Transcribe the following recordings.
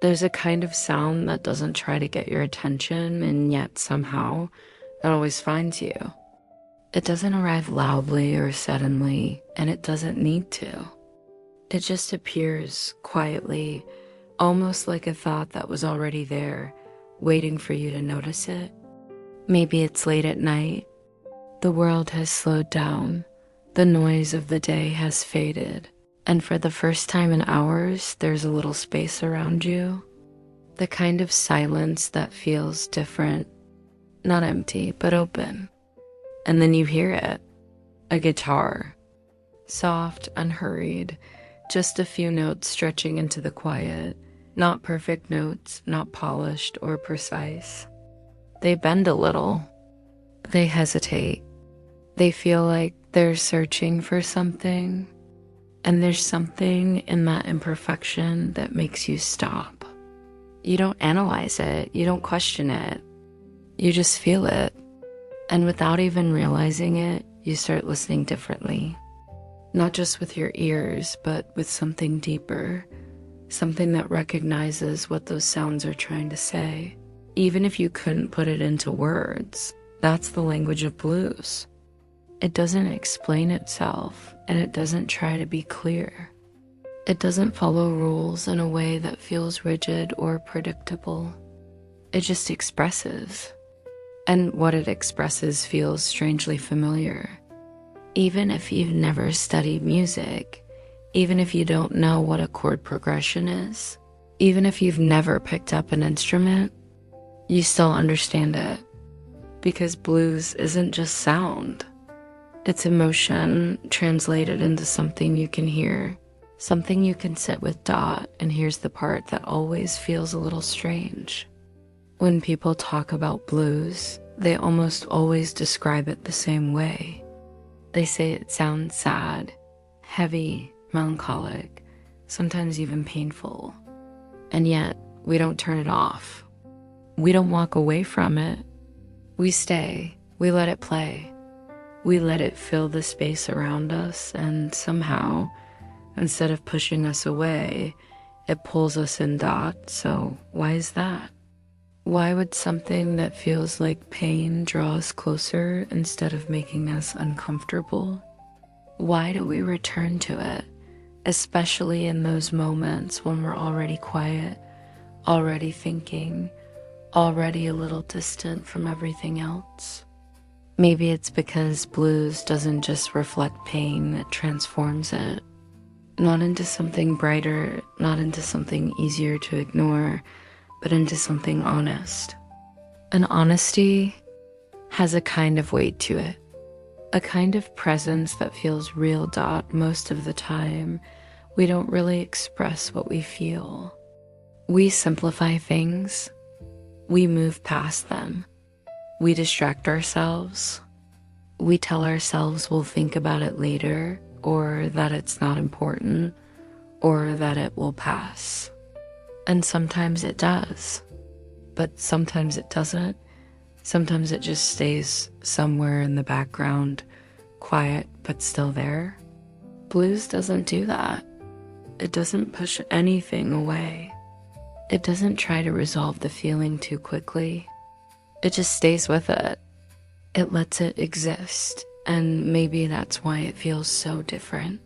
There's a kind of sound that doesn't try to get your attention, and yet somehow it always finds you. It doesn't arrive loudly or suddenly, and it doesn't need to. It just appears quietly, almost like a thought that was already there, waiting for you to notice it. Maybe it's late at night. The world has slowed down. The noise of the day has faded. And for the first time in hours, there's a little space around you. The kind of silence that feels different, not empty, but open. And then you hear it. A guitar. Soft, unhurried, just a few notes stretching into the quiet. Not perfect notes, not polished or precise. They bend a little. They hesitate. They feel like they're searching for something. And there's something in that imperfection that makes you stop. You don't analyze it. You don't question it. You just feel it. And without even realizing it, you start listening differently. Not just with your ears, but with something deeper. Something that recognizes what those sounds are trying to say. Even if you couldn't put it into words, that's the language of blues. It doesn't explain itself, and it doesn't try to be clear. It doesn't follow rules in a way that feels rigid or predictable. It just expresses. And what it expresses feels strangely familiar. Even if you've never studied music, even if you don't know what a chord progression is, even if you've never picked up an instrument, you still understand it. Because blues isn't just sound. It's emotion translated into something you can hear, something you can sit with. And here's the part that always feels a little strange. When people talk about blues, they almost always describe it the same way. They say it sounds sad, heavy, melancholic, sometimes even painful. And yet, we don't turn it off. We don't walk away from it. We stay. We let it play. We let it fill the space around us, and somehow, instead of pushing us away, it pulls us in. So why is that? Why would something that feels like pain draw us closer instead of making us uncomfortable? Why do we return to it, especially in those moments when we're already quiet, already thinking, already a little distant from everything else? Maybe it's because blues doesn't just reflect pain, it transforms it. Not into something brighter, not into something easier to ignore, but into something honest. And honesty has a kind of weight to it. A kind of presence that feels real. Most of the time, we don't really express what we feel. We simplify things. We move past them. We distract ourselves. We tell ourselves we'll think about it later, or that it's not important, or that it will pass. And sometimes it does, but sometimes it doesn't. Sometimes it just stays somewhere in the background, quiet but still there. Blues doesn't do that. It doesn't push anything away. It doesn't try to resolve the feeling too quickly. It just stays with it. It lets it exist, and maybe that's why it feels so different.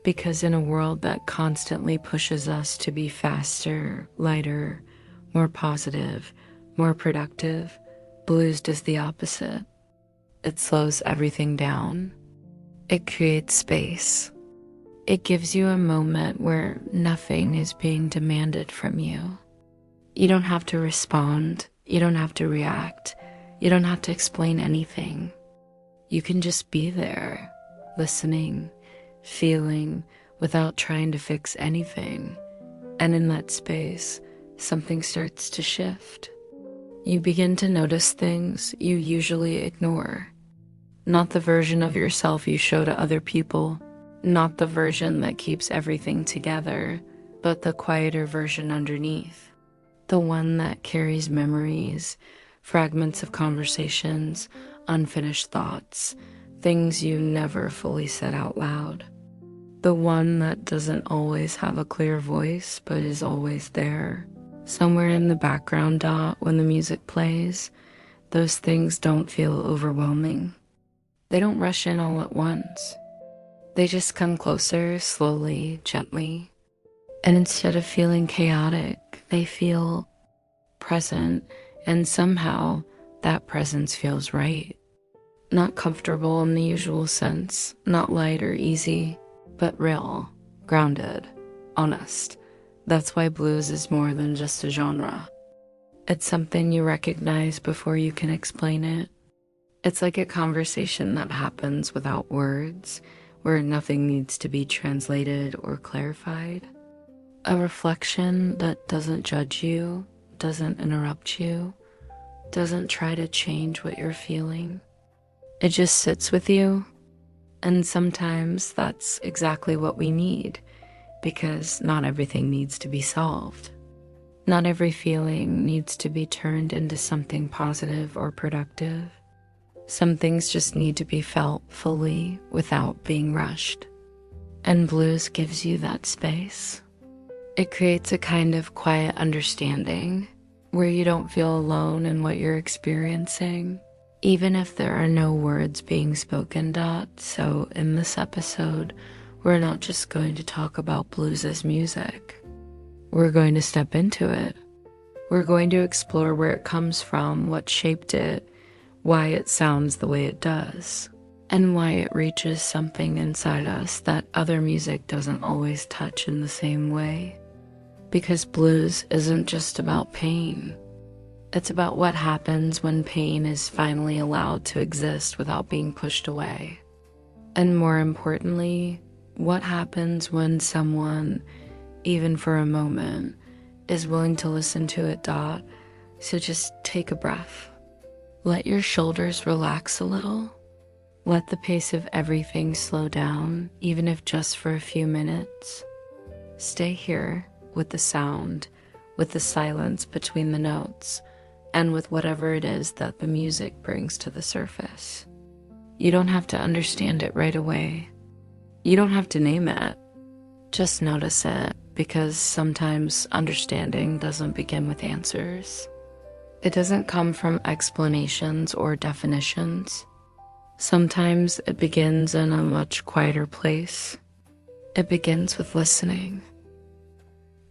Because in a world that constantly pushes us to be faster, lighter, more positive, more productive, blues does the opposite. It slows everything down. It creates space. It gives you a moment where nothing is being demanded from you. You don't have to respond. You don't have to react. You don't have to explain anything. You can just be there, listening, feeling, without trying to fix anything. And in that space, something starts to shift. You begin to notice things you usually ignore. Not the version of yourself you show to other people, not the version that keeps everything together, but the quieter version underneath. The one that carries memories, fragments of conversations, unfinished thoughts, things you never fully said out loud. The one that doesn't always have a clear voice, but is always there. somewhere in the background dot when the music plays, those things don't feel overwhelming. They don't rush in all at once. They just come closer, slowly, gently. And instead of feeling chaotic, they feel present, and somehow that presence feels right. Not comfortable in the usual sense, not light or easy, but real, grounded, honest. That's why blues is more than just a genre. It's something you recognize before you can explain it. It's like a conversation that happens without words, where nothing needs to be translated or clarified. A reflection that doesn't judge you, doesn't interrupt you, doesn't try to change what you're feeling. It just sits with you, and sometimes that's exactly what we need, because not everything needs to be solved. Not every feeling needs to be turned into something positive or productive. Some things just need to be felt fully without being rushed. And blues gives you that space. It creates a kind of quiet understanding where you don't feel alone in what you're experiencing, even if there are no words being spoken. So in this episode, we're not just going to talk about blues as music. We're going to step into it. We're going to explore where it comes from, what shaped it, why it sounds the way it does, and why it reaches something inside us that other music doesn't always touch in the same way. Because blues isn't just about pain. It's about what happens when pain is finally allowed to exist without being pushed away. And more importantly, what happens when someone, even for a moment, is willing to listen to it. So just take a breath. Let your shoulders relax a little. Let the pace of everything slow down, even if just for a few minutes. Stay here with the sound, with the silence between the notes, and with whatever it is that the music brings to the surface. You don't have to understand it right away. You don't have to name it. Just notice it, because sometimes understanding doesn't begin with answers. It doesn't come from explanations or definitions. Sometimes it begins in a much quieter place. It begins with listening.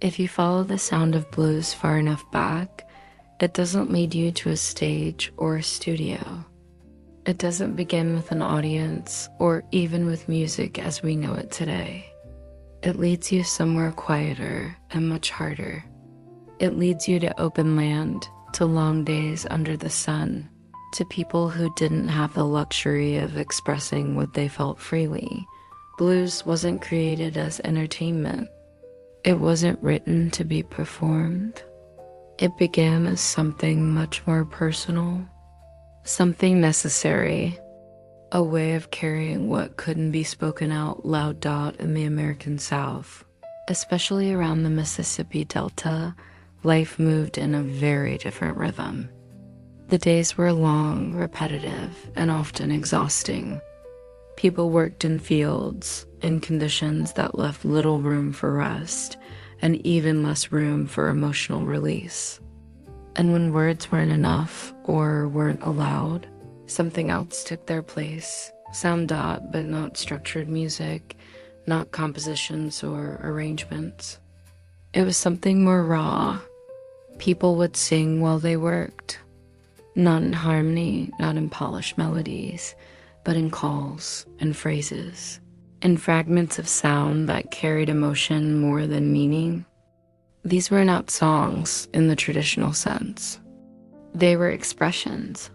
If you follow the sound of blues far enough back, it doesn't lead you to a stage or a studio. It doesn't begin with an audience or even with music as we know it today. It leads you somewhere quieter and much harder. It leads you to open land, to long days under the sun, to people who didn't have the luxury of expressing what they felt freely. Blues wasn't created as entertainment. It wasn't written to be performed. It began as something much more personal, something necessary, a way of carrying what couldn't be spoken out loud. In the American South, especially around the Mississippi Delta, life moved in a very different rhythm. The days were long, repetitive, and often exhausting. People worked in fields, in conditions that left little room for rest, and even less room for emotional release. And when words weren't enough or weren't allowed, something else took their place. Sound. But not structured music, not compositions or arrangements. It was something more raw. People would sing while they worked. Not in harmony, not in polished melodies, but in calls and phrases, in fragments of sound that carried emotion more than meaning. These were not songs in the traditional sense. They were expressions,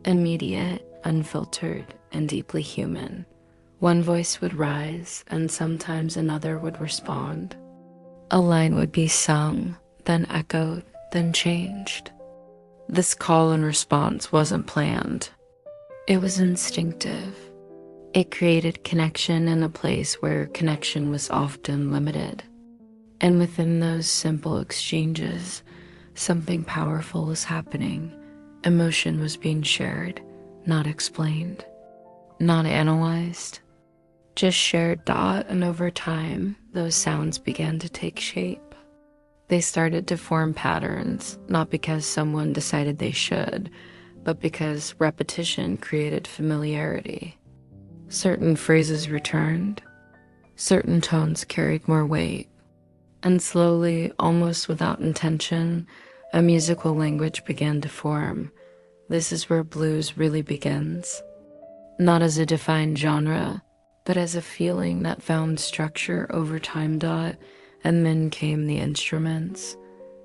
immediate, unfiltered, and deeply human. One voice would rise, and sometimes another would respond. A line would be sung, then echoed, then changed. This call and response wasn't planned. It was instinctive. It created connection in a place where connection was often limited. And within those simple exchanges, something powerful was happening. Emotion was being shared, not explained, not analyzed, just shared. And over time, those sounds began to take shape. They started to form patterns, not because someone decided they should, but because repetition created familiarity. Certain phrases returned, certain tones carried more weight, and slowly, almost without intention, a musical language began to form. This is where blues really begins. Not as a defined genre, but as a feeling that found structure over time. And then came the instruments.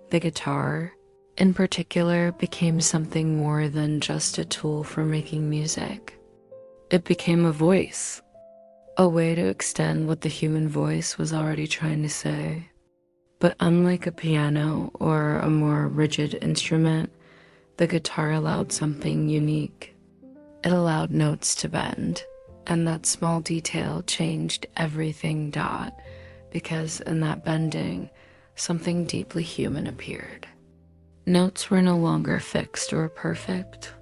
The guitar, in particular, became something more than just a tool for making music. It became a voice, a way to extend what the human voice was already trying to say. But unlike a piano or a more rigid instrument, the guitar allowed something unique. It allowed notes to bend, and that small detail changed everything. Because in that bending, something deeply human appeared. Notes were no longer fixed or perfect.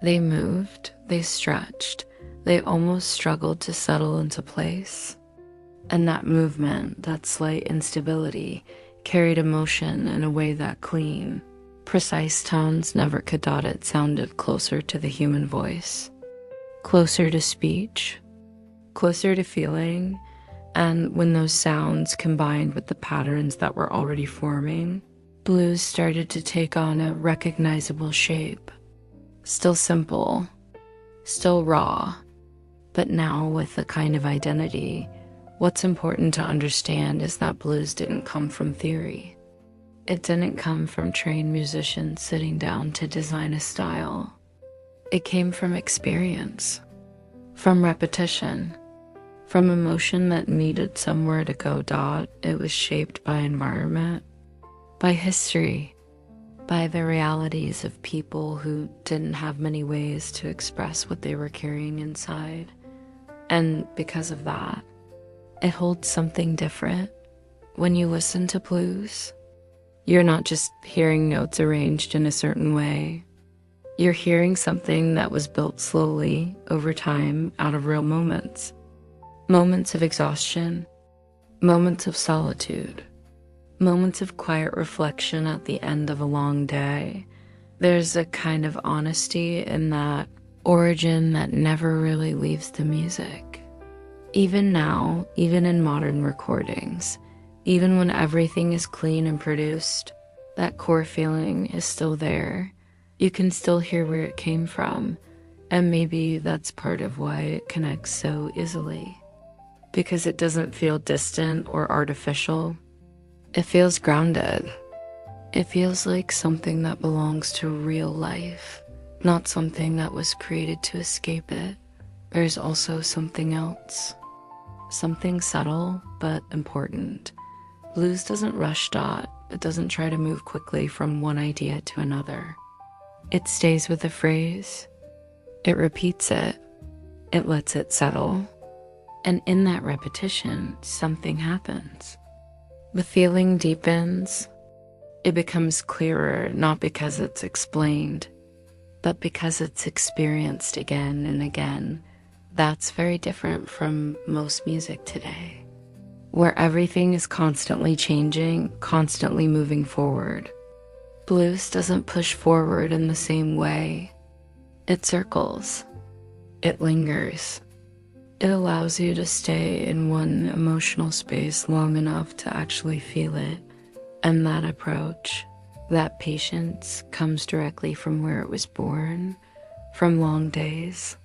They moved, they stretched, they almost struggled to settle into place. And that movement, that slight instability, carried emotion in a way that clean, precise tones never could. It sounded closer to the human voice, closer to speech, closer to feeling. And when those sounds combined with the patterns that were already forming, blues started to take on a recognizable shape. Still simple, still raw, but now with a kind of identity. What's important to understand is that blues didn't come from theory. It didn't come from trained musicians sitting down to design a style. It came from experience, from repetition, from emotion that needed somewhere to go. It was shaped by environment, by history, by the realities of people who didn't have many ways to express what they were carrying inside. And because of that, it holds something different. When you listen to blues, you're not just hearing notes arranged in a certain way. You're hearing something that was built slowly over time out of real moments. Moments of exhaustion, moments of solitude, moments of quiet reflection at the end of a long day. There's a kind of honesty in that origin that never really leaves the music. Even now, even in modern recordings, even when everything is clean and produced, that core feeling is still there. You can still hear where it came from, and maybe that's part of why it connects so easily. Because it doesn't feel distant or artificial. It feels grounded. It feels like something that belongs to real life, not something that was created to escape it. There's also something else, something subtle but important. Blues doesn't rush. It doesn't try to move quickly from one idea to another. It stays with a phrase. It repeats it. It lets it settle. And in that repetition, something happens. The feeling deepens. It becomes clearer, not because it's explained, but because it's experienced again and again. That's very different from most music today, where everything is constantly changing, constantly moving forward. Blues doesn't push forward in the same way. It circles. It lingers. It allows you to stay in one emotional space long enough to actually feel it. And that approach, that patience, comes directly from where it was born, from long days,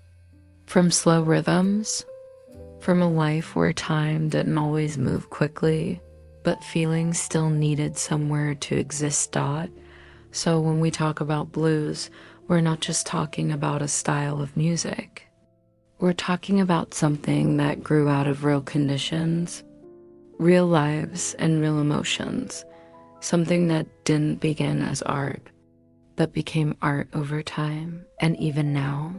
from slow rhythms, from a life where time didn't always move quickly, but feelings still needed somewhere to exist. So when we talk about blues, we're not just talking about a style of music. We're talking about something that grew out of real conditions, real lives, and real emotions. Something that didn't begin as art, but became art over time. And even now,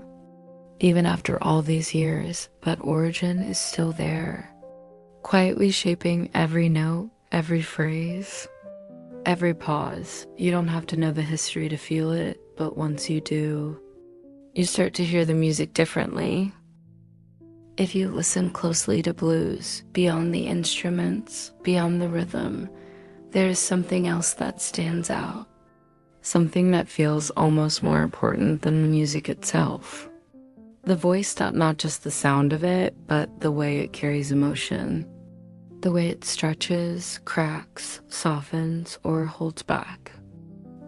even after all these years, that origin is still there, quietly shaping every note, every phrase, every pause. You don't have to know the history to feel it, but once you do, you start to hear the music differently. If you listen closely to blues, beyond the instruments, beyond the rhythm, There's something else that stands out, something that feels almost more important than the music itself. The voice, not just the sound of it, but the way it carries emotion. The way it stretches, cracks, softens, or holds back.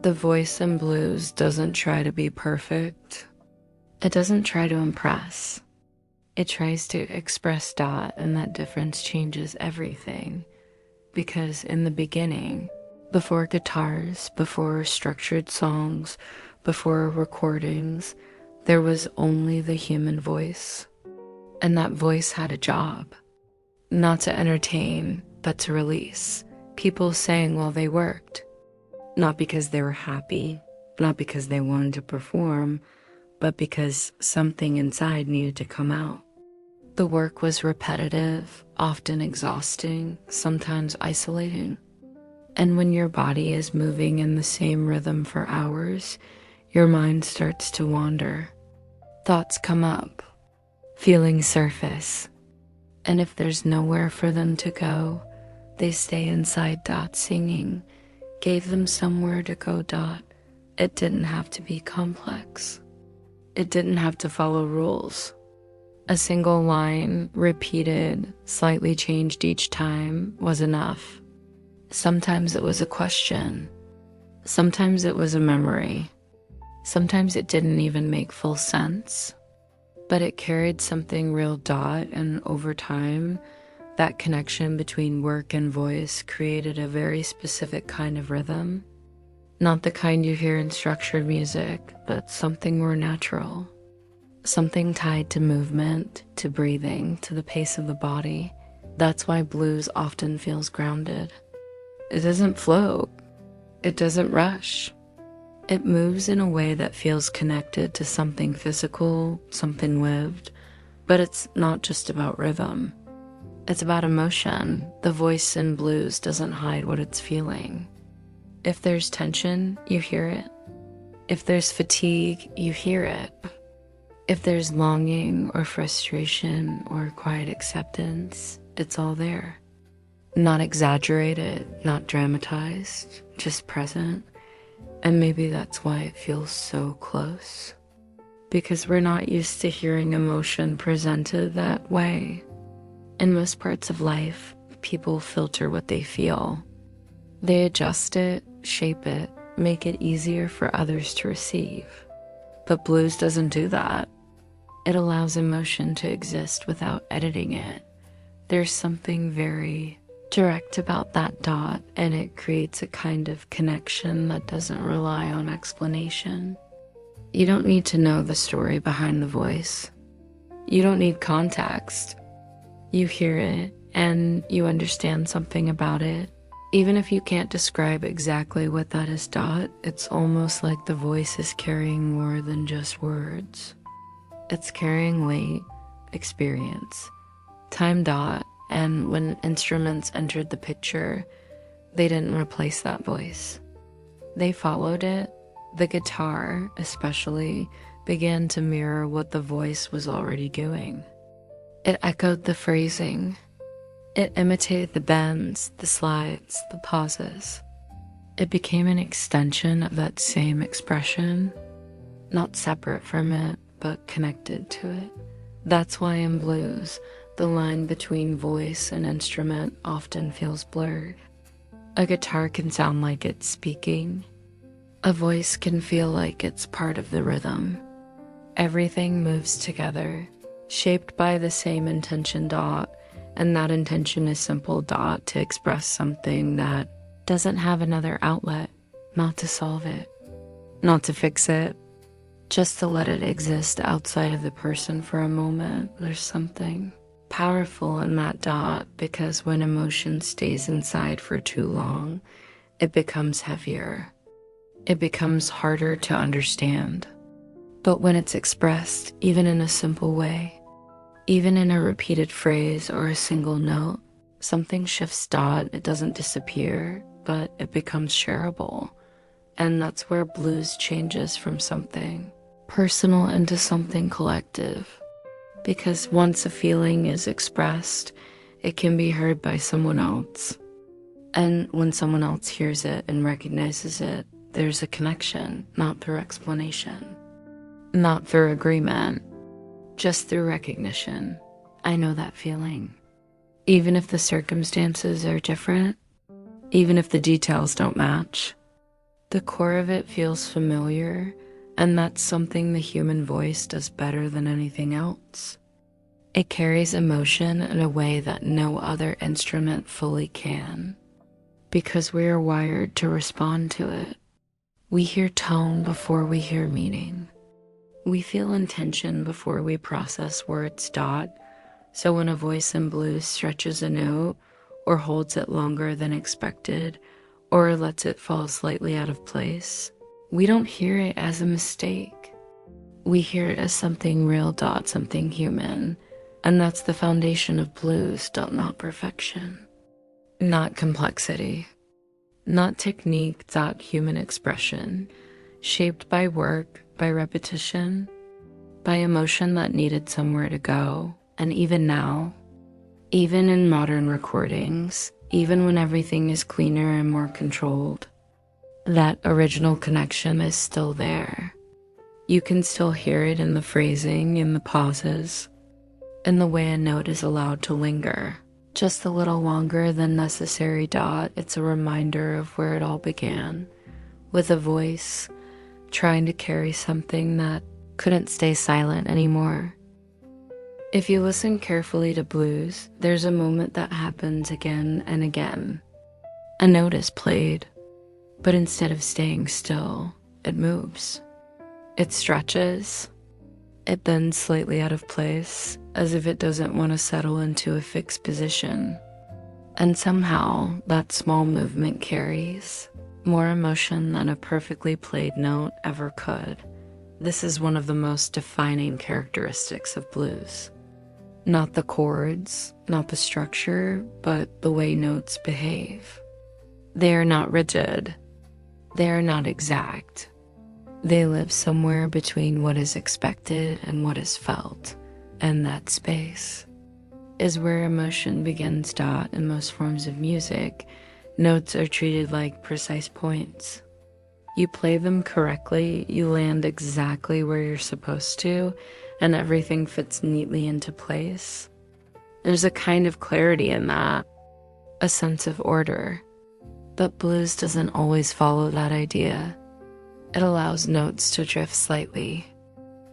The voice in blues doesn't try to be perfect. It doesn't try to impress. It tries to express dot, and that difference changes everything. Because in the beginning, before guitars, before structured songs, before recordings, there was only the human voice. And that voice had a job. Not to entertain, but to release. People sang while they worked. Not because they were happy, not because they wanted to perform, but because something inside needed to come out. The work was repetitive, often exhausting, sometimes isolating. And when your body is moving in the same rhythm for hours, your mind starts to wander. Thoughts come up, feelings surface. And if there's nowhere for them to go, they stay inside Dot singing. Gave them somewhere to go, Dot. It didn't have to be complex. It didn't have to follow rules. A single line, repeated, slightly changed each time, was enough. Sometimes it was a question. Sometimes it was a memory. Sometimes it didn't even make full sense. But it carried something real, Dot, and over time, that connection between work and voice created a very specific kind of rhythm. Not the kind you hear in structured music, but something more natural. Something tied to movement, to breathing, to the pace of the body. That's why blues often feels grounded. It doesn't float. It doesn't rush. It moves in a way that feels connected to something physical, something lived. But it's not just about rhythm. It's about emotion. The voice in blues doesn't hide what it's feeling. If there's tension, you hear it. If there's fatigue, you hear it. If there's longing or frustration or quiet acceptance, it's all there. Not exaggerated, not dramatized, just present. And maybe that's why it feels so close. Because we're not used to hearing emotion presented that way. In most parts of life, people filter what they feel. They adjust it, shape it, make it easier for others to receive. But blues doesn't do that. It allows emotion to exist without editing it. There's something very direct about that, Dot, and it creates a kind of connection that doesn't rely on explanation. You don't need to know the story behind the voice. You don't need context. You hear it, and you understand something about it. Even if you can't describe exactly what that is, Dot, it's almost like the voice is carrying more than just words. It's carrying weight, experience, time, Dot, and when instruments entered the picture, they didn't replace that voice. They followed it. The guitar, especially, began to mirror what the voice was already doing. It echoed the phrasing. It imitated the bends, the slides, the pauses. It became an extension of that same expression, not separate from it, but connected to it. That's why in blues, the line between voice and instrument often feels blurred. A guitar can sound like it's speaking. A voice can feel like it's part of the rhythm. Everything moves together, shaped by the same intention, Dot, and that intention is simple, Dot, to express something that doesn't have another outlet, not to solve it, not to fix it, just to let it exist outside of the person for a moment. There's something powerful in that, Dot, because when emotion stays inside for too long, it becomes heavier. It becomes harder to understand. But when it's expressed, even in a simple way, even in a repeated phrase or a single note, something shifts, Dot. It doesn't disappear, but it becomes shareable. And that's where blues changes from something personal into something collective. Because once a feeling is expressed, it can be heard by someone else. And when someone else hears it and recognizes it, there's a connection, not through explanation, not through agreement, just through recognition. I know that feeling. Even if the circumstances are different, even if the details don't match, the core of it feels familiar, and that's something the human voice does better than anything else. It carries emotion in a way that no other instrument fully can, because we are wired to respond to it. We hear tone before we hear meaning. We feel intention before we process words. So when a voice in blues stretches a note, or holds it longer than expected, or lets it fall slightly out of place, we don't hear it as a mistake. We hear it as something real. Something human. And that's the foundation of blues. Not perfection, not complexity, not technique. Human expression, shaped by work, by repetition, by emotion that needed somewhere to go. And even now, even in modern recordings, even when everything is cleaner and more controlled, that original connection is still there. You can still hear it in the phrasing, in the pauses, in the way a note is allowed to linger, just a little longer than necessary. It's a reminder of where it all began, with a voice trying to carry something that couldn't stay silent anymore. If you listen carefully to blues, there's a moment that happens again and again. A note is played, but instead of staying still, it moves. It stretches. It bends slightly out of place, as if it doesn't want to settle into a fixed position. And somehow, that small movement carries more emotion than a perfectly played note ever could. This is one of the most defining characteristics of blues. Not the chords, not the structure, but the way notes behave. They are not rigid. They are not exact. They live somewhere between what is expected and what is felt, and that space is where emotion begins. In most forms of music, notes are treated like precise points. You play them correctly, you land exactly where you're supposed to, and everything fits neatly into place. There's a kind of clarity in that, a sense of order. But blues doesn't always follow that idea. It allows notes to drift slightly,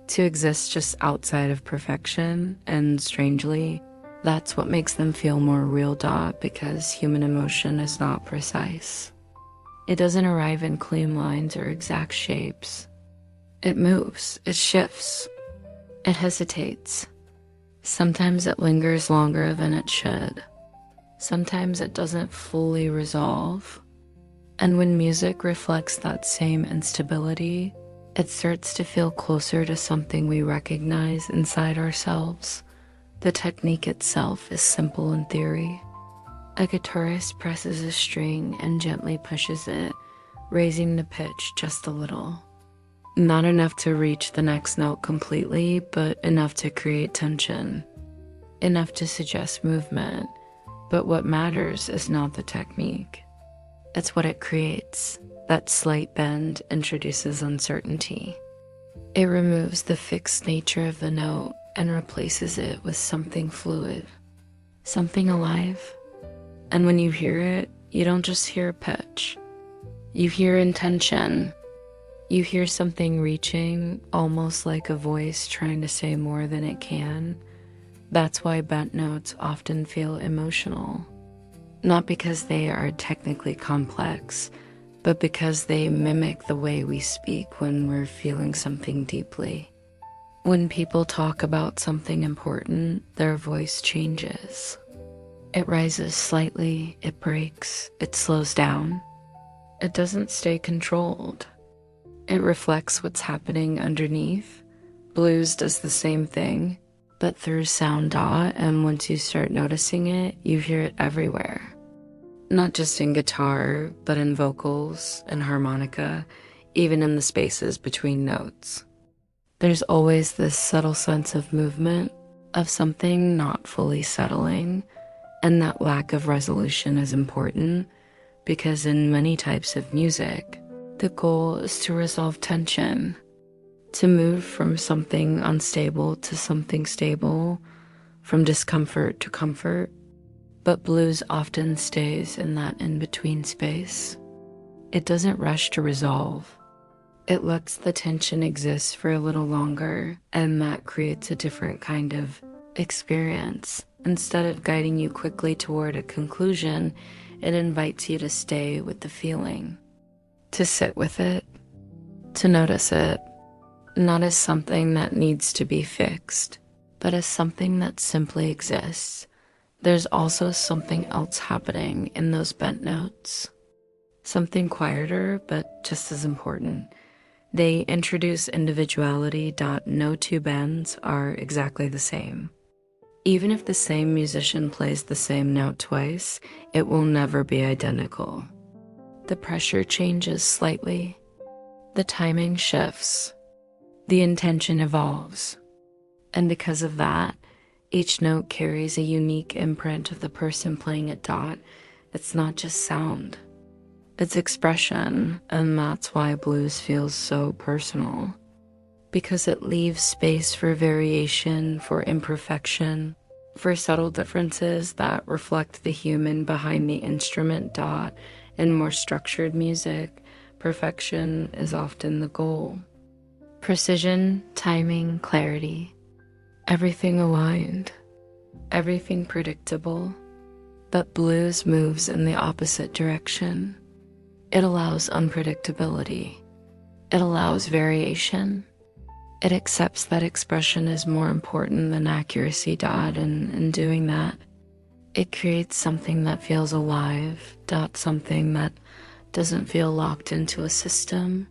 to exist just outside of perfection, and strangely, that's what makes them feel more real. Because human emotion is not precise. It doesn't arrive in clean lines or exact shapes. It moves, it shifts, it hesitates. Sometimes it lingers longer than it should. Sometimes it doesn't fully resolve. And when music reflects that same instability, it starts to feel closer to something we recognize inside ourselves. The technique itself is simple in theory. A guitarist presses a string and gently pushes it, raising the pitch just a little. Not enough to reach the next note completely, but enough to create tension. Enough to suggest movement. But what matters is not the technique. It's what it creates. That slight bend introduces uncertainty. It removes the fixed nature of the note and replaces it with something fluid, something alive. And when you hear it, you don't just hear pitch. You hear intention. You hear something reaching, almost like a voice trying to say more than it can. That's why bent notes often feel emotional. Not because they are technically complex, but because they mimic the way we speak when we're feeling something deeply. When people talk about something important, their voice changes. It rises slightly, it breaks, it slows down. It doesn't stay controlled. It reflects what's happening underneath. Blues does the same thing, but through sound. And once you start noticing it, you hear it everywhere. Not just in guitar, but in vocals and harmonica, even in the spaces between notes. There's always this subtle sense of movement, of something not fully settling, and that lack of resolution is important because in many types of music, the goal is to resolve tension, to move from something unstable to something stable, from discomfort to comfort. But blues often stays in that in-between space. It doesn't rush to resolve. It lets the tension exist for a little longer, and that creates a different kind of experience. Instead of guiding you quickly toward a conclusion, it invites you to stay with the feeling, to sit with it, to notice it, not as something that needs to be fixed, but as something that simply exists. There's also something else happening in those bent notes. Something quieter, but just as important. They introduce individuality. No two bends are exactly the same. Even if the same musician plays the same note twice, it will never be identical. The pressure changes slightly. The timing shifts. The intention evolves. And because of that, each note carries a unique imprint of the person playing it. It's not just sound, it's expression, and that's why blues feels so personal. Because it leaves space for variation, for imperfection, for subtle differences that reflect the human behind the instrument. In more structured music, perfection is often the goal. Precision, timing, clarity. Everything aligned, everything predictable, but blues moves in the opposite direction. It allows unpredictability. It allows variation. It accepts that expression is more important than accuracy. And in doing that, it creates something that feels alive. Something that doesn't feel locked into a system,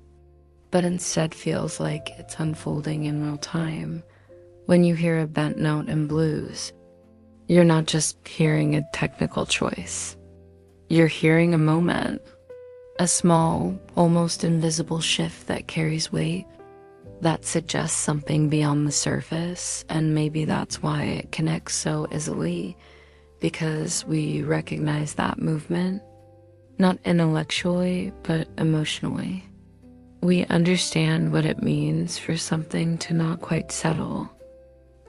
but instead feels like it's unfolding in real time. When you hear a bent note in blues, you're not just hearing a technical choice. You're hearing a moment, a small, almost invisible shift that carries weight, that suggests something beyond the surface, and maybe that's why it connects so easily, because we recognize that movement, not intellectually, but emotionally. We understand what it means for something to not quite settle,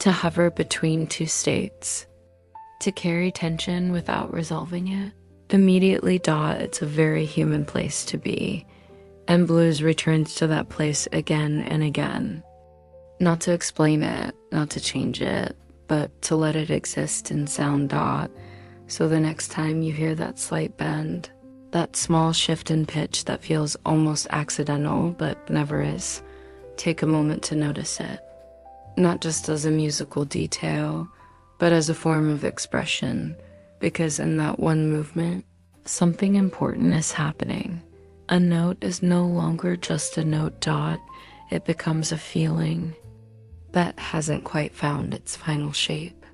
to hover between two states, to carry tension without resolving it. Immediately, it's a very human place to be, and blues returns to that place again and again. Not to explain it, not to change it, but to let it exist in sound. So the next time you hear that slight bend, that small shift in pitch that feels almost accidental but never is, take a moment to notice it. Not just as a musical detail, but as a form of expression, because in that one movement, something important is happening. A note is no longer just a note. It becomes a feeling that hasn't quite found its final shape.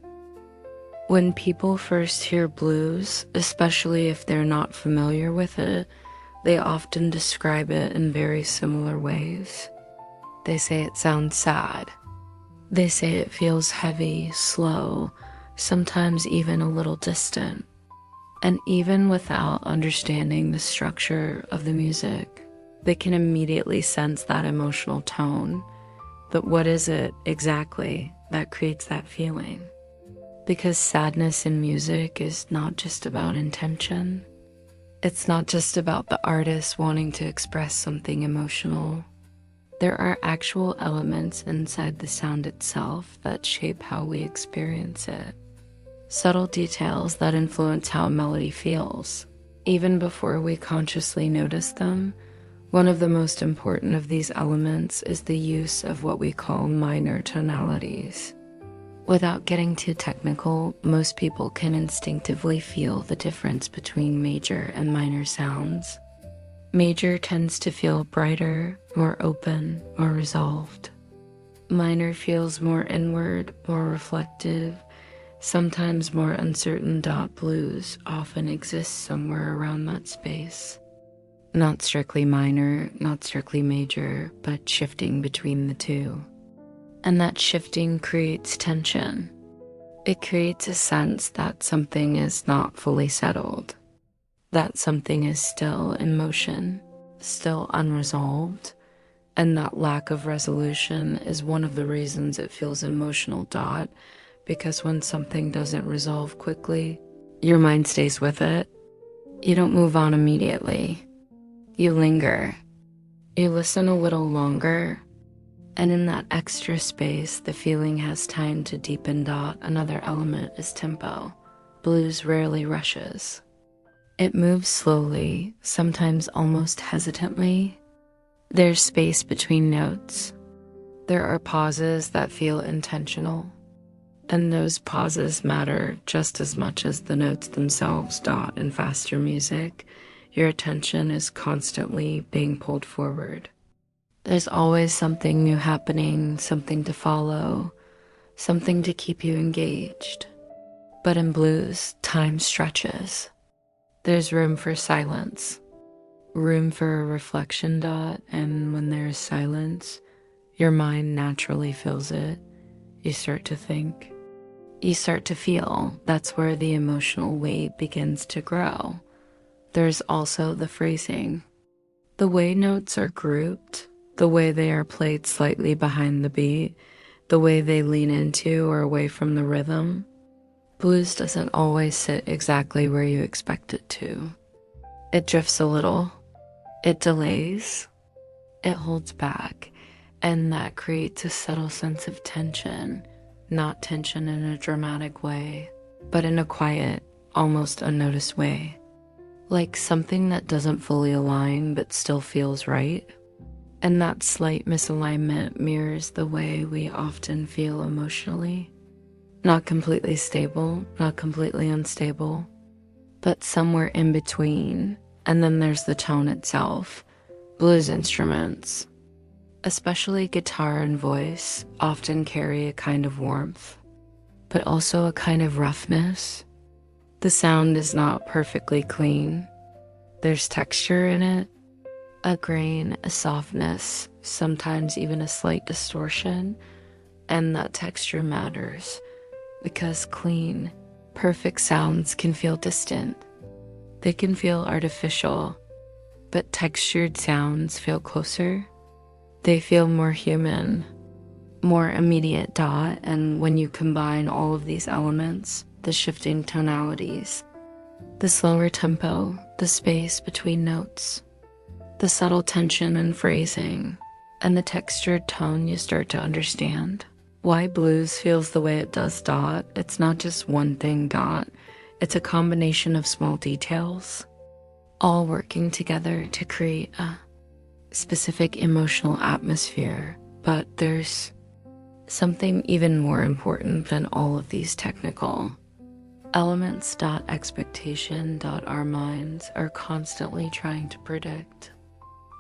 When people first hear blues, especially if they're not familiar with it, they often describe it in very similar ways. They say it sounds sad. They say it feels heavy, slow, sometimes even a little distant. And even without understanding the structure of the music, they can immediately sense that emotional tone. But what is it exactly that creates that feeling? Because sadness in music is not just about intention. It's not just about the artist wanting to express something emotional. There are actual elements inside the sound itself that shape how we experience it. Subtle details that influence how a melody feels. Even before we consciously notice them, one of the most important of these elements is the use of what we call minor tonalities. Without getting too technical, most people can instinctively feel the difference between major and minor sounds. Major tends to feel brighter, more open, more resolved. Minor feels more inward, more reflective, sometimes more uncertain. Blues often exists somewhere around that space. Not strictly minor, not strictly major, but shifting between the two. And that shifting creates tension. It creates a sense that something is not fully settled. that something is still in motion, still unresolved, and that lack of resolution is one of the reasons it feels emotional. Because when something doesn't resolve quickly, your mind stays with it. You don't move on immediately. You linger. You listen a little longer. And in that extra space, the feeling has time to deepen. Another element is tempo. Blues rarely rushes. It moves slowly, sometimes almost hesitantly. There's space between notes. There are pauses that feel intentional. And those pauses matter just as much as the notes themselves. In faster music, your attention is constantly being pulled forward. There's always something new happening, something to follow, something to keep you engaged. But in blues, time stretches. There's room for silence, room for a reflection. And when there's silence, your mind naturally fills it. You start to think. You start to feel. That's where the emotional weight begins to grow. There's also the phrasing. The way notes are grouped, the way they are played slightly behind the beat, the way they lean into or away from the rhythm. Blues doesn't always sit exactly where you expect it to. It drifts a little. It delays. It holds back. And that creates a subtle sense of tension. Not tension in a dramatic way, but in a quiet, almost unnoticed way. Like something that doesn't fully align but still feels right. And that slight misalignment mirrors the way we often feel emotionally. Not completely stable, not completely unstable, but somewhere in between. And then there's the tone itself. Blues instruments, especially guitar and voice, often carry a kind of warmth, but also a kind of roughness. The sound is not perfectly clean. There's texture in it, a grain, a softness, sometimes even a slight distortion, and that texture matters because clean, perfect sounds can feel distant. They can feel artificial, but textured sounds feel closer. They feel more human, more immediate. And when you combine all of these elements, the shifting tonalities, the slower tempo, the space between notes, the subtle tension and phrasing, and the textured tone, you start to understand why blues feels the way it does. It's not just one thing. It's a combination of small details, all working together to create a specific emotional atmosphere. But there's something even more important than all of these technical elements. Expectation. Our minds are constantly trying to predict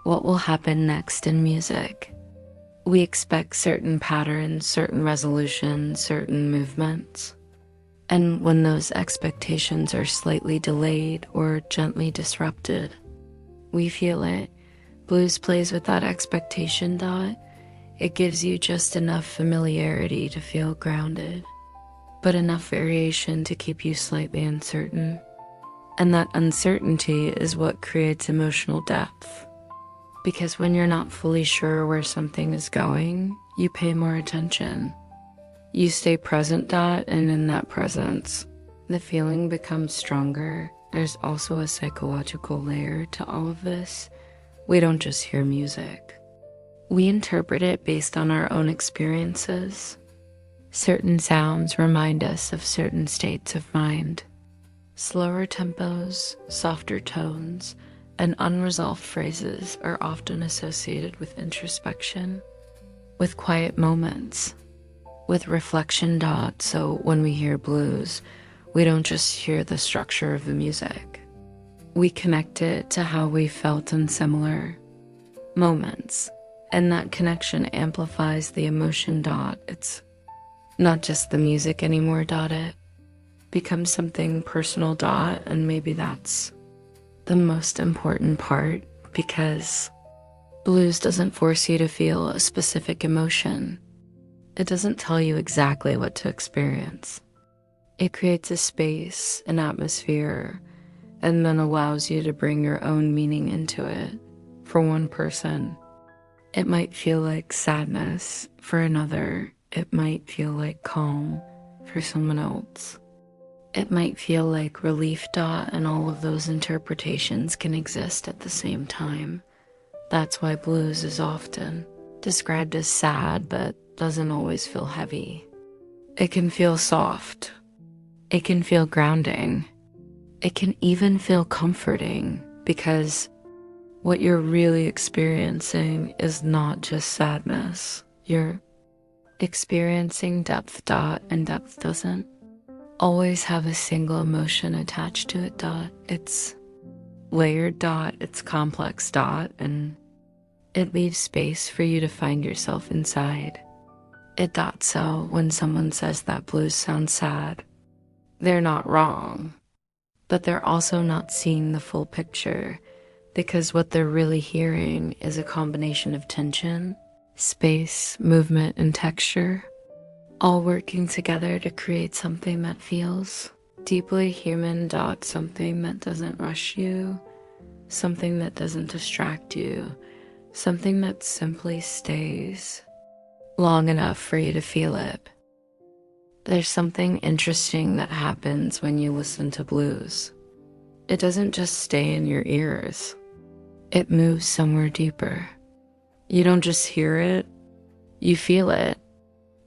what will happen next in music. We expect certain patterns, certain resolutions, certain movements. And when those expectations are slightly delayed or gently disrupted, we feel it. Blues plays with that expectation. It gives you just enough familiarity to feel grounded, but enough variation to keep you slightly uncertain. And that uncertainty is what creates emotional depth. Because when you're not fully sure where something is going, you pay more attention. You stay present. And in that presence, the feeling becomes stronger. There's also a psychological layer to all of this. We don't just hear music. We interpret it based on our own experiences. Certain sounds remind us of certain states of mind. Slower tempos, softer tones, and unresolved phrases are often associated with introspection, with quiet moments, with reflection. So when we hear blues, we don't just hear the structure of the music. We connect it to how we felt in similar moments, and that connection amplifies the emotion. It's not just the music anymore. It becomes something personal. And maybe that's the most important part, because blues doesn't force you to feel a specific emotion. It doesn't tell you exactly what to experience. It creates a space, an atmosphere, and then allows you to bring your own meaning into it. For one person, it might feel like sadness. For another, it might feel like calm. For someone else, it might feel like relief. And all of those interpretations can exist at the same time. That's why blues is often described as sad, but doesn't always feel heavy. It can feel soft. It can feel grounding. It can even feel comforting, because what you're really experiencing is not just sadness. You're experiencing depth. And depth doesn't always have a single emotion attached to it. It's layered. It's complex. And it leaves space for you to find yourself inside it. So when someone says that blues sound sad, they're not wrong, but they're also not seeing the full picture, because what they're really hearing is a combination of tension, space, movement, and texture, all working together to create something that feels deeply human. Something that doesn't rush you, something that doesn't distract you, something that simply stays long enough for you to feel it. There's something interesting that happens when you listen to blues. It doesn't just stay in your ears. It moves somewhere deeper. You don't just hear it, you feel it.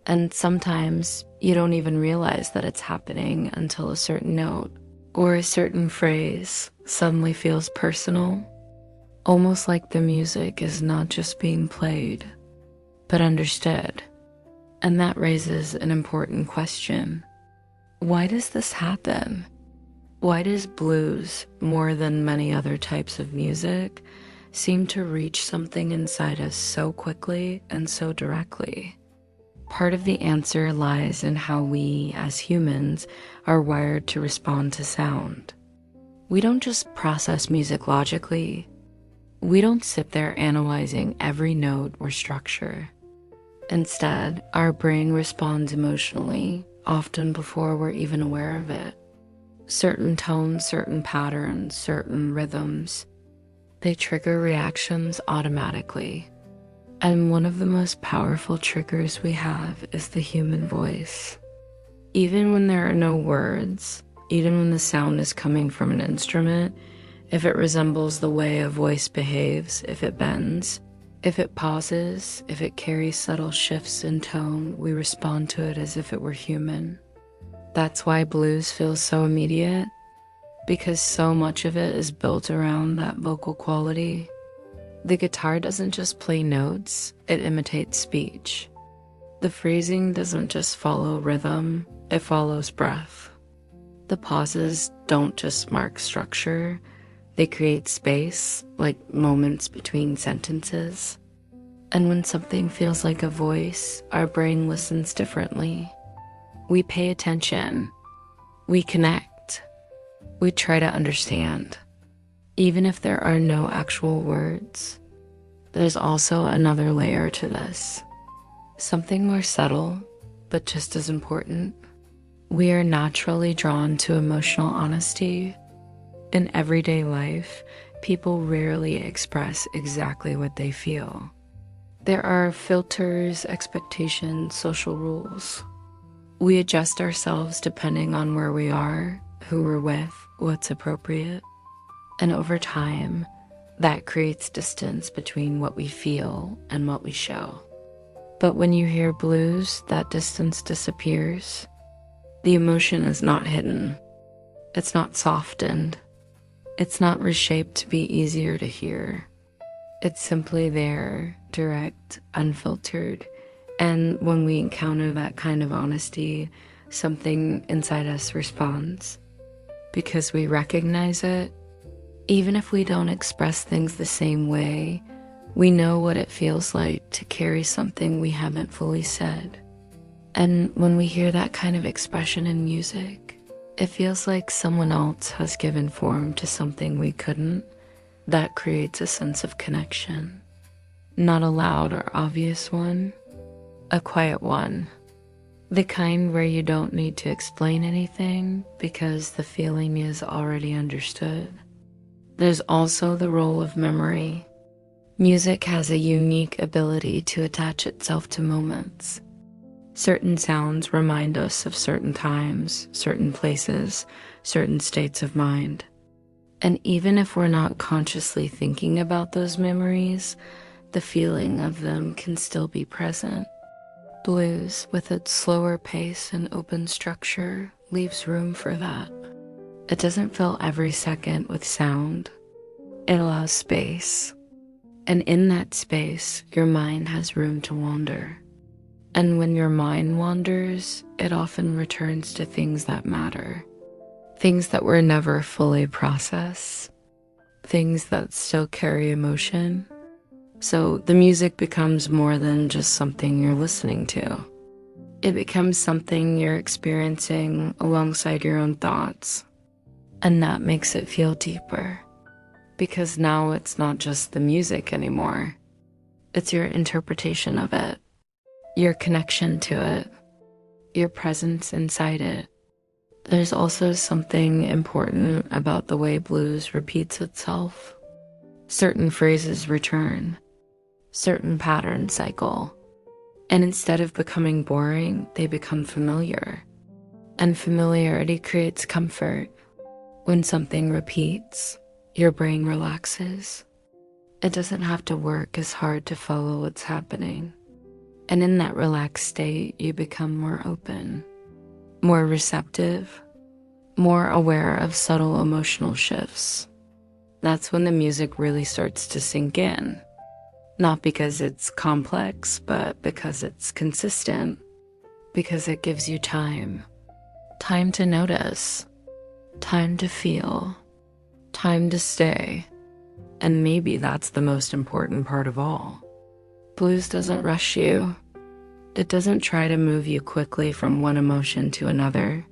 And sometimes you don't even realize that it's happening until a certain note or a certain phrase suddenly feels personal, almost like the music is not just being played, but understood. And that raises an important question. Why does this happen? Why does blues, more than many other types of music, seem to reach something inside us so quickly and so directly? Part of the answer lies in how we, as humans, are wired to respond to sound. We don't just process music logically. We don't sit there analyzing every note or structure. Instead, our brain responds emotionally, often before we're even aware of it. Certain tones, certain patterns, certain rhythms, they trigger reactions automatically. And one of the most powerful triggers we have is the human voice. Even when there are no words, even when the sound is coming from an instrument, if it resembles the way a voice behaves, if it bends, if it pauses, if it carries subtle shifts in tone, we respond to it as if it were human. That's why blues feels so immediate, because so much of it is built around that vocal quality. The guitar doesn't just play notes, it imitates speech. The phrasing doesn't just follow rhythm, it follows breath. The pauses don't just mark structure, they create space, like moments between sentences. And when something feels like a voice, our brain listens differently. We pay attention. We connect. We try to understand. Even if there are no actual words, there's also another layer to this. Something more subtle, but just as important. We are naturally drawn to emotional honesty. In everyday life, people rarely express exactly what they feel. There are filters, expectations, social rules. We adjust ourselves depending on where we are, who we're with, what's appropriate. And over time, that creates distance between what we feel and what we show. But when you hear blues, that distance disappears. The emotion is not hidden. It's not softened. It's not reshaped to be easier to hear. It's simply there, direct, unfiltered. And when we encounter that kind of honesty, something inside us responds. Because we recognize it, even if we don't express things the same way, we know what it feels like to carry something we haven't fully said. And when we hear that kind of expression in music, it feels like someone else has given form to something we couldn't. That creates a sense of connection. Not a loud or obvious one, a quiet one. The kind where you don't need to explain anything because the feeling is already understood. There's also the role of memory. Music has a unique ability to attach itself to moments. Certain sounds remind us of certain times, certain places, certain states of mind. And even if we're not consciously thinking about those memories, the feeling of them can still be present. Blues, with its slower pace and open structure, leaves room for that. It doesn't fill every second with sound. It allows space. And in that space, your mind has room to wander. And when your mind wanders, it often returns to things that matter. Things that were never fully processed. Things that still carry emotion. So the music becomes more than just something you're listening to. It becomes something you're experiencing alongside your own thoughts. And that makes it feel deeper. Because now it's not just the music anymore. It's your interpretation of it, your connection to it, your presence inside it. There's also something important about the way blues repeats itself. Certain phrases return, certain patterns cycle, and instead of becoming boring, they become familiar. And familiarity creates comfort. When something repeats, your brain relaxes. It doesn't have to work as hard to follow what's happening. And in that relaxed state, you become more open, more receptive, more aware of subtle emotional shifts. That's when the music really starts to sink in. Not because it's complex, but because it's consistent. Because it gives you time. Time to notice. Time to feel. Time to stay. And maybe that's the most important part of all. Blues doesn't rush you. It doesn't try to move you quickly from one emotion to another.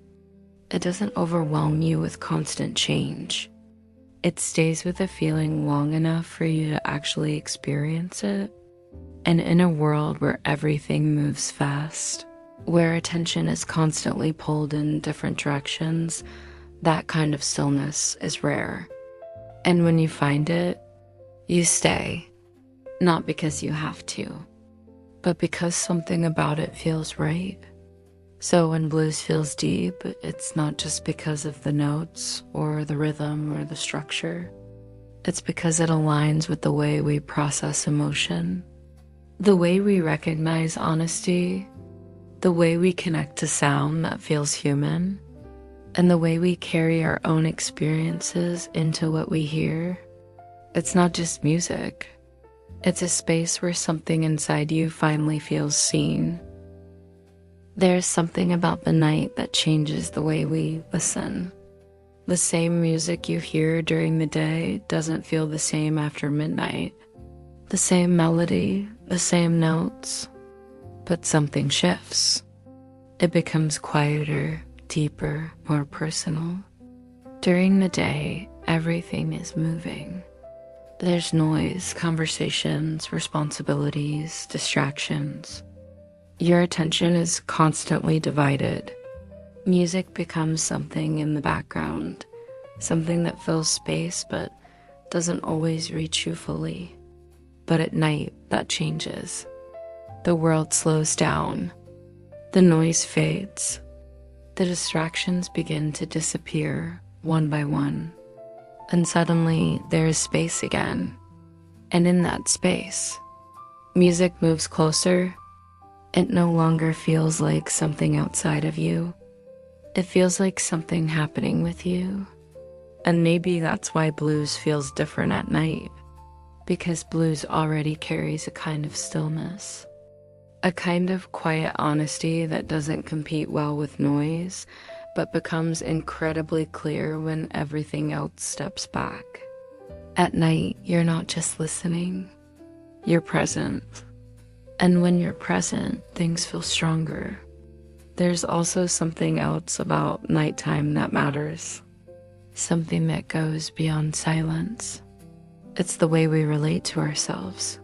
It doesn't overwhelm you with constant change. It stays with a feeling long enough for you to actually experience it. And in a world where everything moves fast, where attention is constantly pulled in different directions, that kind of stillness is rare. And when you find it, you stay, not because you have to, but because something about it feels right. So when blues feels deep, it's not just because of the notes or the rhythm or the structure. It's because it aligns with the way we process emotion, the way we recognize honesty, the way we connect to sound that feels human, and the way we carry our own experiences into what we hear. It's not just music. It's a space where something inside you finally feels seen. There's something about the night that changes the way we listen. The same music you hear during the day doesn't feel the same after midnight. The same melody, the same notes, but something shifts. It becomes quieter, deeper, more personal. During the day, everything is moving. There's noise, conversations, responsibilities, distractions. Your attention is constantly divided. Music becomes something in the background, something that fills space but doesn't always reach you fully. But at night, that changes. The world slows down. The noise fades. The distractions begin to disappear one by one. And suddenly, there is space again. And in that space, music moves closer. It no longer feels like something outside of you. It feels like something happening with you. And maybe that's why blues feels different at night. Because blues already carries a kind of stillness. A kind of quiet honesty that doesn't compete well with noise, but becomes incredibly clear when everything else steps back. At night, you're not just listening. You're present. And when you're present, things feel stronger. There's also something else about nighttime that matters. Something that goes beyond silence. It's the way we relate to ourselves.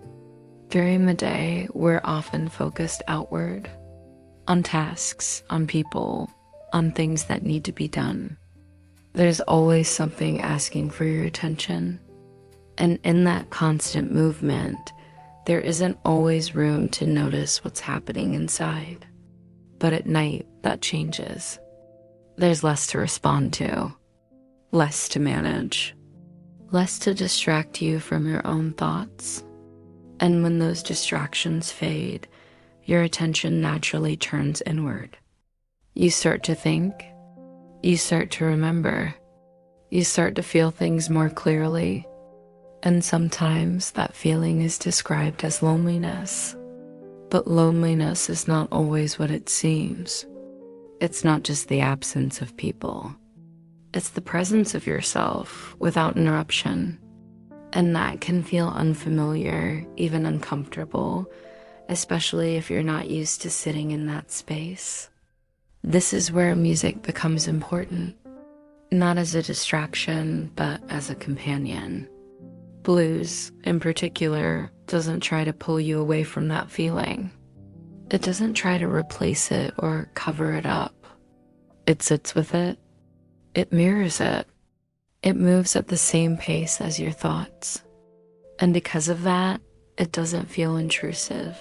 During the day, we're often focused outward. on tasks, on people, on things that need to be done. There's always something asking for your attention. And in that constant movement, there isn't always room to notice what's happening inside. But at night, that changes. There's less to respond to, less to manage, less to distract you from your own thoughts. And when those distractions fade, your attention naturally turns inward. You start to think, you start to remember, you start to feel things more clearly. And sometimes that feeling is described as loneliness. But loneliness is not always what it seems. It's not just the absence of people. It's the presence of yourself without interruption. And that can feel unfamiliar, even uncomfortable, especially if you're not used to sitting in that space. This is where music becomes important, not as a distraction, but as a companion. Blues, in particular, doesn't try to pull you away from that feeling. It doesn't try to replace it or cover it up. It sits with it. It mirrors it. It moves at the same pace as your thoughts. And because of that, it doesn't feel intrusive.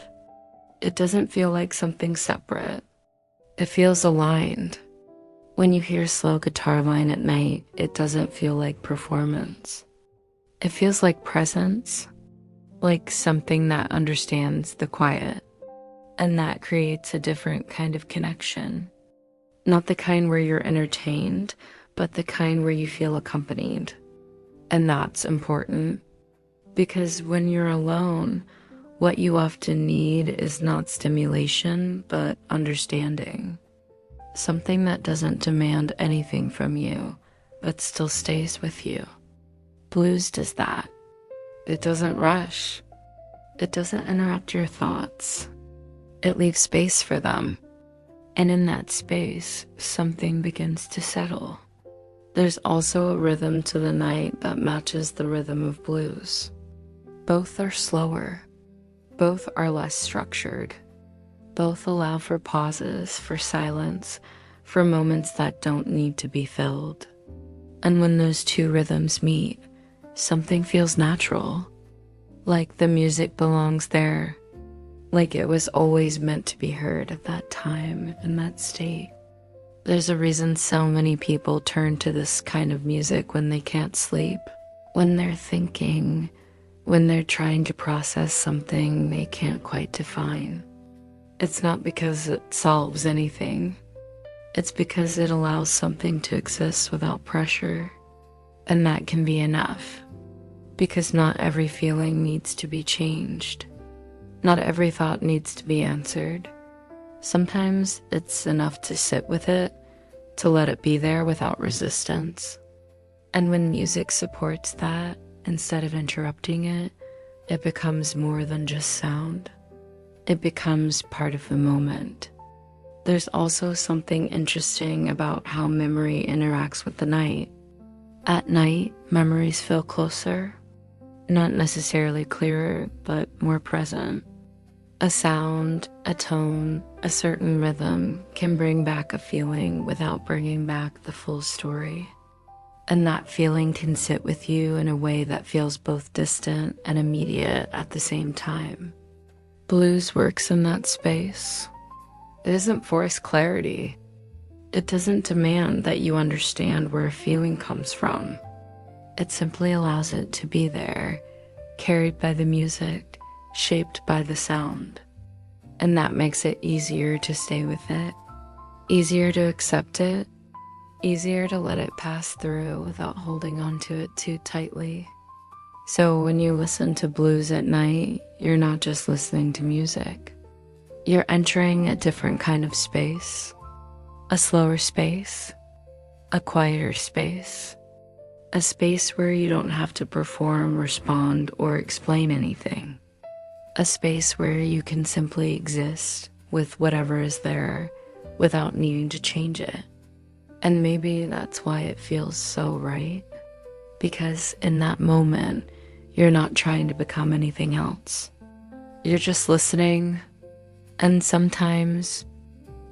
It doesn't feel like something separate. It feels aligned. When you hear slow guitar line at night, it doesn't feel like performance. It feels like presence, like something that understands the quiet, and that creates a different kind of connection. Not the kind where you're entertained, but the kind where you feel accompanied. And that's important, because when you're alone, what you often need is not stimulation, but understanding. Something that doesn't demand anything from you, but still stays with you. Blues does that. It doesn't rush. It doesn't interrupt your thoughts. It leaves space for them. And in that space, something begins to settle. There's also a rhythm to the night that matches the rhythm of blues. Both are slower. Both are less structured. Both allow for pauses, for silence, for moments that don't need to be filled. And when those two rhythms meet, something feels natural, like the music belongs there, like it was always meant to be heard at that time and that state. There's a reason so many people turn to this kind of music when they can't sleep, when they're thinking, when they're trying to process something they can't quite define. It's not because it solves anything. It's because it allows something to exist without pressure. And that can be enough, because not every feeling needs to be changed. Not every thought needs to be answered. Sometimes it's enough to sit with it, to let it be there without resistance. And when music supports that, instead of interrupting it, it becomes more than just sound. It becomes part of the moment. There's also something interesting about how memory interacts with the night. At night, memories feel closer, not necessarily clearer, but more present. A sound, a tone, a certain rhythm can bring back a feeling without bringing back the full story. And that feeling can sit with you in a way that feels both distant and immediate at the same time. Blues works in that space. It doesn't force clarity. It doesn't demand that you understand where a feeling comes from. It simply allows it to be there, carried by the music, shaped by the sound. And that makes it easier to stay with it, easier to accept it, easier to let it pass through without holding on to it too tightly. So when you listen to blues at night, you're not just listening to music. You're entering a different kind of space. A slower space, a quieter space, a space where you don't have to perform, respond, or explain anything. A space where you can simply exist with whatever is there without needing to change it. And maybe that's why it feels so right, because in that moment, you're not trying to become anything else. You're just listening, and sometimes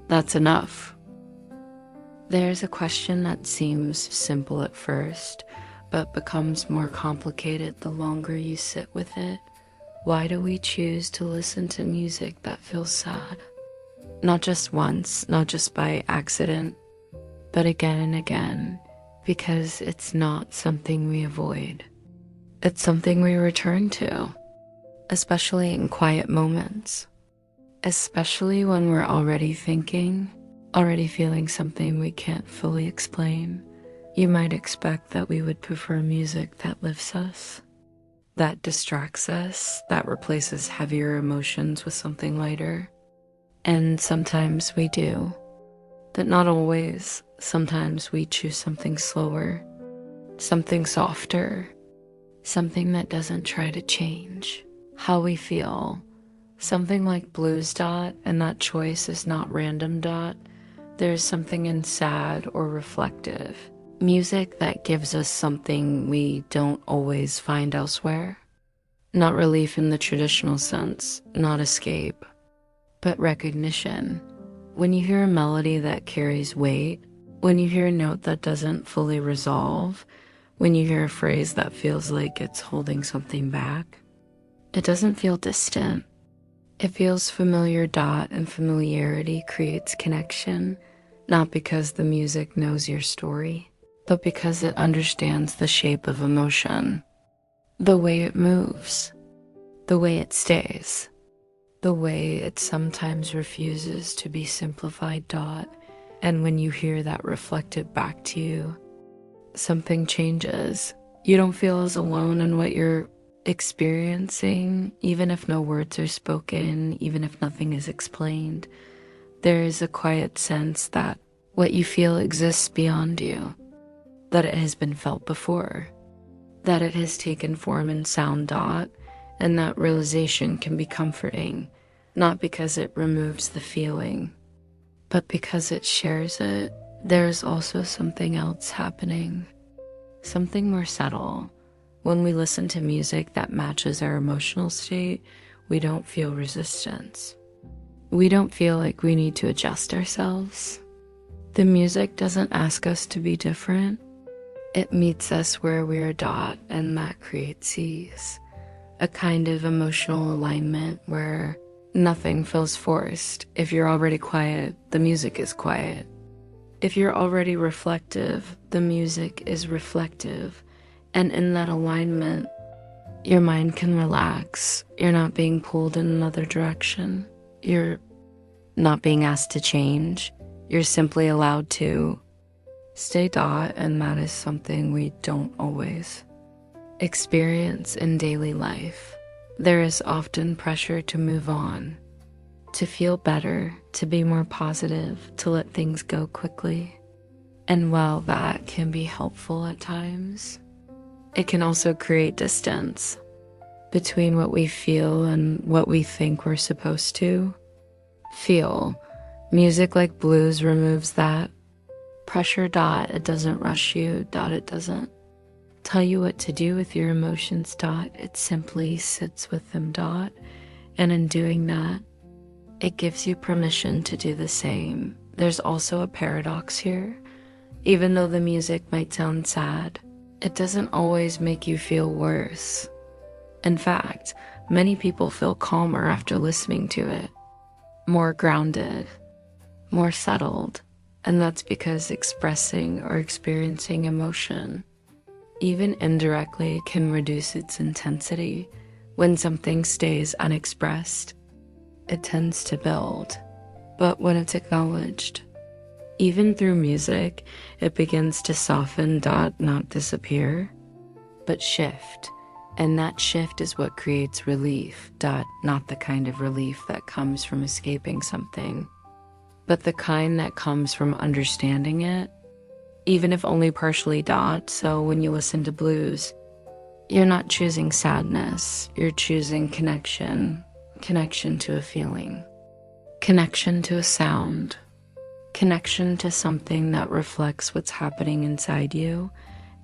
That's enough. There's a question that seems simple at first, but becomes more complicated the longer you sit with it. Why do we choose to listen to music that feels sad? Not just once, not just by accident, but again and again, because it's not something we avoid. It's something we return to, especially in quiet moments, especially when we're already thinking, already feeling something we can't fully explain. You might expect that we would prefer music that lifts us, that distracts us, that replaces heavier emotions with something lighter. And sometimes we do, but not always. Sometimes we choose something slower, something softer, something that doesn't try to change how we feel. Something like blues dot, and that choice is not random dot. There's something in sad or reflective. Music that gives us something we don't always find elsewhere. Not relief in the traditional sense, not escape, but recognition. When you hear a melody that carries weight, when you hear a note that doesn't fully resolve, when you hear a phrase that feels like it's holding something back, it doesn't feel distant. It feels familiar dot, and familiarity creates connection, not because the music knows your story, but because it understands the shape of emotion, the way it moves, the way it stays, the way it sometimes refuses to be simplified dot. And when you hear that reflected back to you, something changes. You don't feel as alone in what you're experiencing, even if no words are spoken, even if nothing is explained. There is a quiet sense that what you feel exists beyond you, that it has been felt before, that it has taken form in sound dot, and that realization can be comforting, not because it removes the feeling, but because it shares it. There's also something else happening, something more subtle. When we listen to music that matches our emotional state, we don't feel resistance. We don't feel like we need to adjust ourselves. The music doesn't ask us to be different. It meets us where we are dot, and that creates ease. A kind of emotional alignment where nothing feels forced. If you're already quiet, the music is quiet. If you're already reflective, the music is reflective. And in that alignment, your mind can relax. You're not being pulled in another direction. You're not being asked to change. You're simply allowed to stay dot, and that is something we don't always experience in daily life. There is often pressure to move on, to feel better, to be more positive, to let things go quickly. And while that can be helpful at times, it can also create distance between what we feel and what we think we're supposed to feel. Music like blues removes that pressure dot. It doesn't rush you dot. It doesn't tell you what to do with your emotions dot. It simply sits with them dot. And in doing that, it gives you permission to do the same. There's also a paradox here. Even though the music might sound sad, it doesn't always make you feel worse. In fact, many people feel calmer after listening to it, more grounded, more settled, and that's because expressing or experiencing emotion, even indirectly, can reduce its intensity. When something stays unexpressed, it tends to build. But when it's acknowledged, even through music, it begins to soften dot, not disappear, but shift. And that shift is what creates relief dot, not the kind of relief that comes from escaping something, but the kind that comes from understanding it, even if only partially dot. So when you listen to blues, you're not choosing sadness, you're choosing connection. Connection to a feeling, connection to a sound, connection to something that reflects what's happening inside you.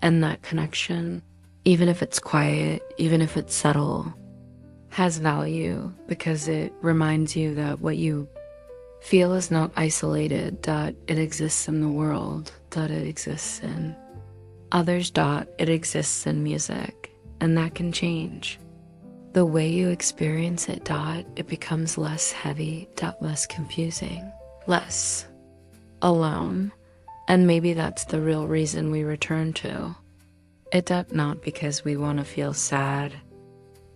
And that connection, even if it's quiet, even if it's subtle, has value because it reminds you that what you Feel is not isolated, dot, it exists in the world, dot, it exists in others, dot, it exists in music, and that can change. The way you experience it, dot, it becomes less heavy, dot, less confusing, less alone, and maybe that's the real reason we return to it, dot, not because we want to feel sad,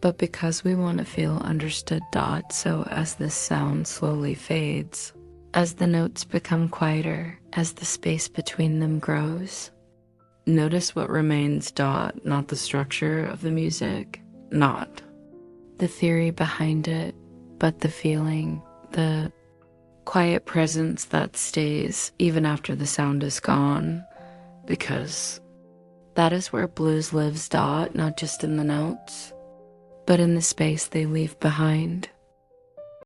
but because we want to feel understood, dot. So as this sound slowly fades, as the notes become quieter, as the space between them grows, notice what remains, dot, not the structure of the music, not the theory behind it, but the feeling, the quiet presence that stays even after the sound is gone, because that is where blues lives, dot, not just in the notes, but in the space they leave behind.